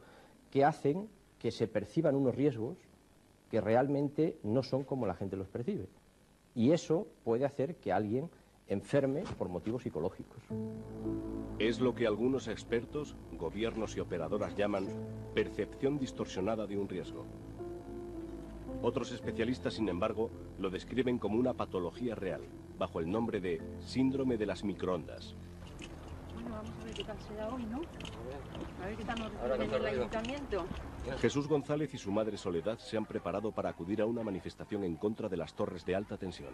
que hacen que se perciban unos riesgos que realmente no son como la gente los percibe. Y eso puede hacer que alguien enferme por motivos psicológicos. Es lo que algunos expertos, gobiernos y operadoras llaman percepción distorsionada de un riesgo. Otros especialistas, sin embargo, lo describen como una patología real, bajo el nombre de síndrome de las microondas. Bueno, vamos a ver qué tal se da hoy, ¿no? A ver qué tal nos reciben en el ayuntamiento. Jesús González y su madre Soledad se han preparado para acudir a una manifestación en contra de las torres de alta tensión.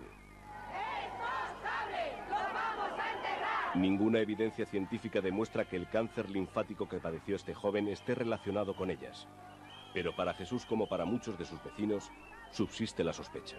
Ninguna evidencia científica demuestra que el cáncer linfático que padeció este joven esté relacionado con ellas. Pero para Jesús, como para muchos de sus vecinos, subsiste la sospecha.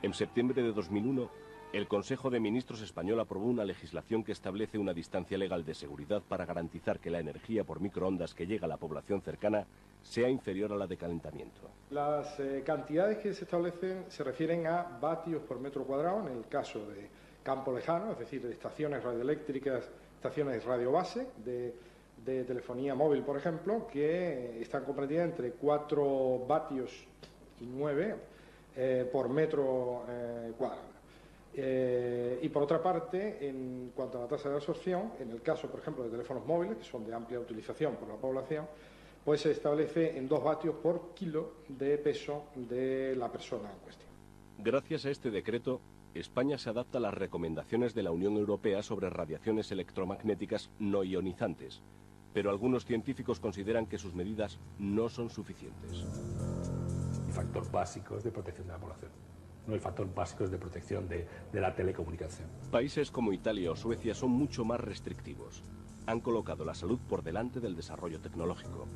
En septiembre de 2001, el Consejo de Ministros español aprobó una legislación que establece una distancia legal de seguridad para garantizar que la energía por microondas que llega a la población cercana sea inferior a la de calentamiento. Las cantidades que se establecen se refieren a vatios por metro cuadrado en el caso de campo lejano, es decir, de estaciones radioeléctricas, estaciones radiobase, de telefonía móvil, por ejemplo, que están comprendidas entre 4 vatios y 9 por metro cuadrado. Y por otra parte, en cuanto a la tasa de absorción, en el caso, por ejemplo, de teléfonos móviles, que son de amplia utilización por la población, pues se establece en 2 vatios por kilo de peso de la persona en cuestión. Gracias a este decreto, España se adapta a las recomendaciones de la Unión Europea sobre radiaciones electromagnéticas no ionizantes, pero algunos científicos consideran que sus medidas no son suficientes. El factor básico es de protección de la población, no el factor básico es de protección de la telecomunicación. Países como Italia o Suecia son mucho más restrictivos. Han colocado la salud por delante del desarrollo tecnológico.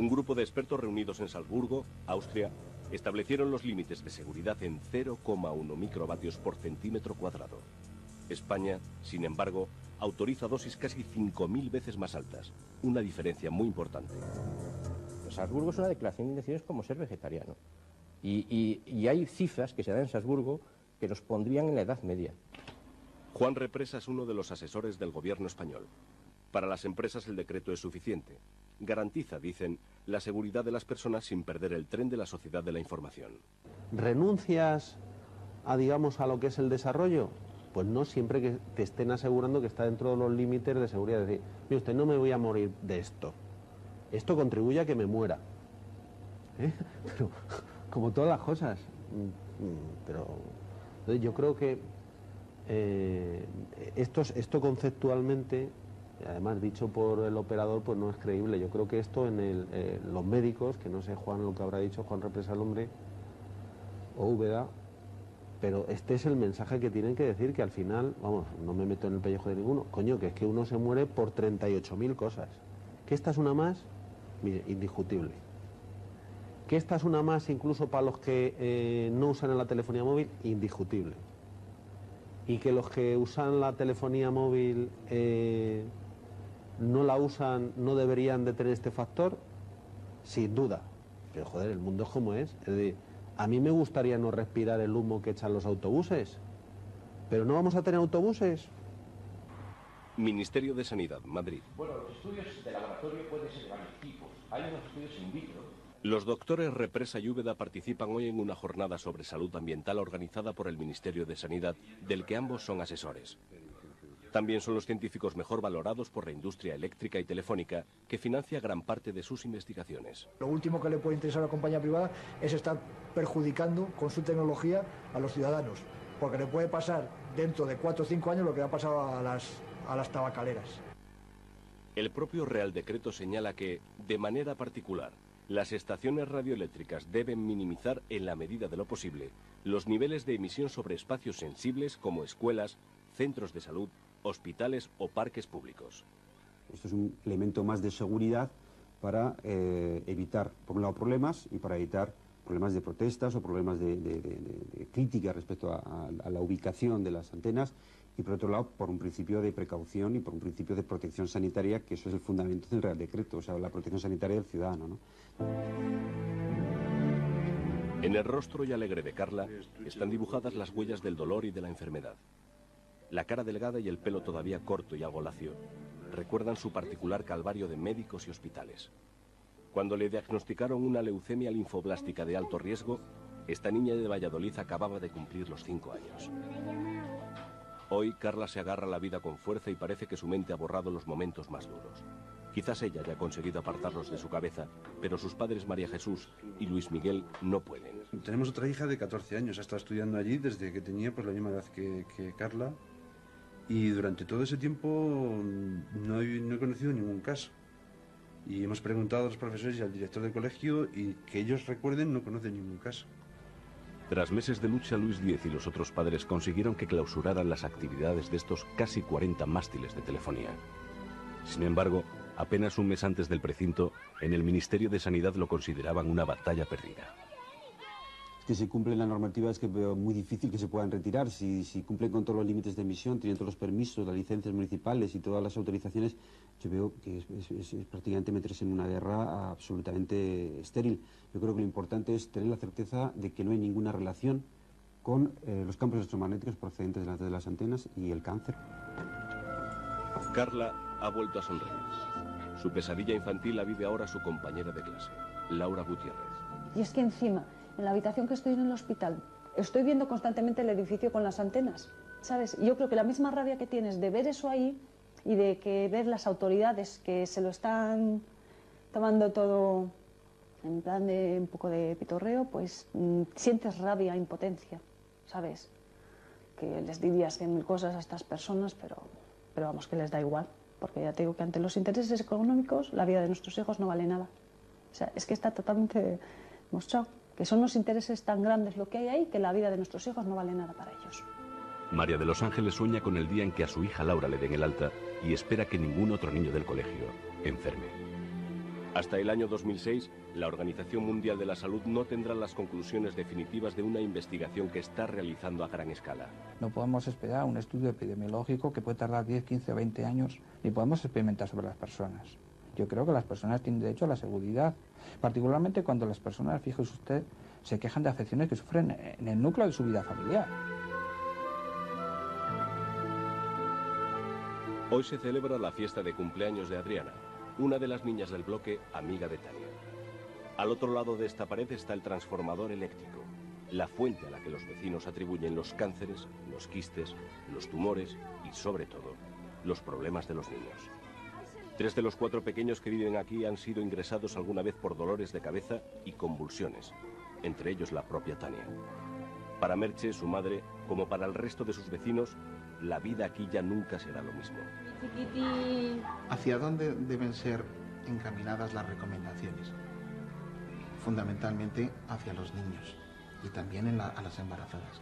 Un grupo de expertos reunidos en Salzburgo, Austria, establecieron los límites de seguridad en 0,1 microvatios por centímetro cuadrado. España, sin embargo, autoriza dosis casi 5.000 veces más altas, una diferencia muy importante. Salzburgo es una declaración de intenciones como ser vegetariano. Y hay cifras que se dan en Salzburgo que nos pondrían en la Edad Media. Juan Represa es uno de los asesores del gobierno español. Para las empresas el decreto es suficiente. Garantiza, dicen, la seguridad de las personas sin perder el tren de la sociedad de la información. ¿Renuncias a, digamos, a lo que es el desarrollo? Pues no, siempre que te estén asegurando que está dentro de los límites de seguridad. Es decir, mire usted, no me voy a morir de esto. Esto contribuye a que me muera. Pero, como todas las cosas. Pero yo creo que esto conceptualmente, además dicho por el operador, pues no es creíble. Yo creo que esto en los médicos, que no sé, Juan, lo que habrá dicho Juan Represa el hombre, o Úbeda, pero este es el mensaje que tienen que decir, que al final, vamos, no me meto en el pellejo de ninguno, coño, que es que uno se muere por 38.000 cosas. ¿Que esta es una más? Mire, indiscutible. ¿Que esta es una más incluso para los que no usan la telefonía móvil? Indiscutible. Y que los que usan la telefonía móvil no la usan, no deberían de tener este factor, sin duda. Pero joder, el mundo es como es. Es decir, a mí me gustaría no respirar el humo que echan los autobuses, pero no vamos a tener autobuses. Ministerio de Sanidad, Madrid. Bueno, los estudios de laboratorio pueden ser de varios tipos. Hay unos estudios in vitro. Los doctores Represa y Úbeda participan hoy en una jornada sobre salud ambiental organizada por el Ministerio de Sanidad, del que ambos son asesores. También son los científicos mejor valorados por la industria eléctrica y telefónica, que financia gran parte de sus investigaciones. Lo último que le puede interesar a la compañía privada es estar perjudicando con su tecnología a los ciudadanos, porque le puede pasar dentro de 4 o 5 años lo que ha pasado a las tabacaleras. El propio Real Decreto señala que, de manera particular, las estaciones radioeléctricas deben minimizar, en la medida de lo posible, los niveles de emisión sobre espacios sensibles como escuelas, centros de salud, hospitales o parques públicos. Esto es un elemento más de seguridad para evitar, por un lado, problemas y para evitar problemas de protestas o problemas de crítica respecto a la ubicación de las antenas, y por otro lado, por un principio de precaución y por un principio de protección sanitaria, que eso es el fundamento del Real Decreto, o sea, la protección sanitaria del ciudadano, ¿no? En el rostro y alegre de Carla están dibujadas las huellas del dolor y de la enfermedad. La cara delgada y el pelo todavía corto y algo lacio recuerdan su particular calvario de médicos y hospitales. Cuando le diagnosticaron una leucemia linfoblástica de alto riesgo, esta niña de Valladolid acababa de cumplir los 5 años. Hoy, Carla se agarra a la vida con fuerza y parece que su mente ha borrado los momentos más duros. Quizás ella haya conseguido apartarlos de su cabeza, pero sus padres María Jesús y Luis Miguel no pueden. Tenemos otra hija de 14 años, ha estado estudiando allí desde que tenía pues, la misma edad que Carla, y durante todo ese tiempo no he conocido ningún caso. Y hemos preguntado a los profesores y al director del colegio, y que ellos recuerden no conocen ningún caso. Tras meses de lucha, Luis Díez y los otros padres consiguieron que clausuraran las actividades de estos casi 40 mástiles de telefonía. Sin embargo, apenas un mes antes del precinto, en el Ministerio de Sanidad lo consideraban una batalla perdida. Es que si cumplen la normativa es que veo muy difícil que se puedan retirar. Si cumplen con todos los límites de emisión, tienen todos los permisos, las licencias municipales y todas las autorizaciones, yo veo que es prácticamente meterse en una guerra absolutamente estéril. Yo creo que lo importante es tener la certeza de que no hay ninguna relación con los campos electromagnéticos procedentes de las antenas y el cáncer. Carla ha vuelto a sonreír. Su pesadilla infantil la vive ahora su compañera de clase, Laura Gutiérrez. Y es que encima, en la habitación que estoy en el hospital, estoy viendo constantemente el edificio con las antenas, ¿sabes? Y yo creo que la misma rabia que tienes de ver eso ahí y de que ver las autoridades que se lo están tomando todo en plan de un poco de pitorreo, pues sientes rabia, impotencia, ¿sabes? Que les dirías 100.000 cosas a estas personas, pero vamos, que les da igual, porque ya te digo que ante los intereses económicos la vida de nuestros hijos no vale nada. O sea, es que está totalmente mostrado que son los intereses tan grandes lo que hay ahí, que la vida de nuestros hijos no vale nada para ellos. María de los Ángeles sueña con el día en que a su hija Laura le den el alta y espera que ningún otro niño del colegio enferme. Hasta el año 2006, la Organización Mundial de la Salud no tendrá las conclusiones definitivas de una investigación que está realizando a gran escala. No podemos esperar un estudio epidemiológico que puede tardar 10, 15 o 20 años, ni podemos experimentar sobre las personas. Yo creo que las personas tienen derecho a la seguridad, particularmente cuando las personas, fíjese usted, se quejan de afecciones que sufren en el núcleo de su vida familiar. Hoy se celebra la fiesta de cumpleaños de Adriana, una de las niñas del bloque, amiga de Tania. Al otro lado de esta pared está el transformador eléctrico, la fuente a la que los vecinos atribuyen los cánceres, los quistes, los tumores y, sobre todo, los problemas de los niños. 3 de los 4 pequeños que viven aquí han sido ingresados alguna vez por dolores de cabeza y convulsiones, entre ellos la propia Tania. Para Merche, su madre, como para el resto de sus vecinos, la vida aquí ya nunca será lo mismo. ¿Hacia dónde deben ser encaminadas las recomendaciones? Fundamentalmente hacia los niños y también a las embarazadas.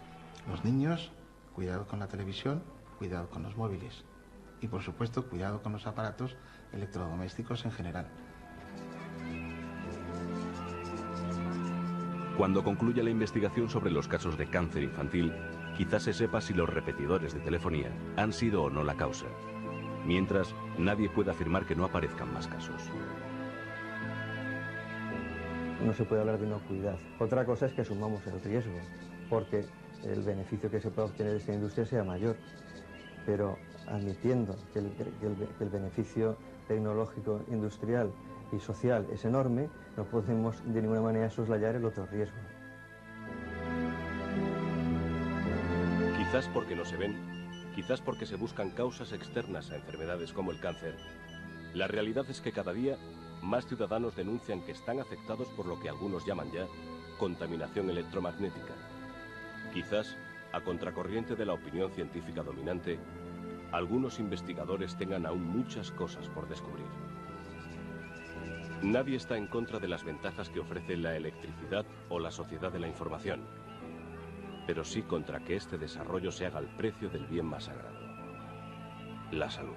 Los niños, cuidado con la televisión, cuidado con los móviles y, por supuesto, cuidado con los aparatos electrodomésticos en general. Cuando concluya la investigación sobre los casos de cáncer infantil, quizás se sepa si los repetidores de telefonía han sido o no la causa. Mientras, nadie puede afirmar que no aparezcan más casos. No se puede hablar de inocuidad. Otra cosa es que asumamos el riesgo, porque el beneficio que se puede obtener de esta industria sea mayor. Pero admitiendo que el beneficio tecnológico, industrial y social es enorme, no podemos de ninguna manera soslayar el otro riesgo. Quizás porque no se ven, quizás porque se buscan causas externas a enfermedades como el cáncer, la realidad es que cada día más ciudadanos denuncian que están afectados por lo que algunos llaman ya contaminación electromagnética. Quizás, a contracorriente de la opinión científica dominante, algunos investigadores tengan aún muchas cosas por descubrir. Nadie está en contra de las ventajas que ofrece la electricidad o la sociedad de la información, pero sí contra que este desarrollo se haga al precio del bien más sagrado, la salud.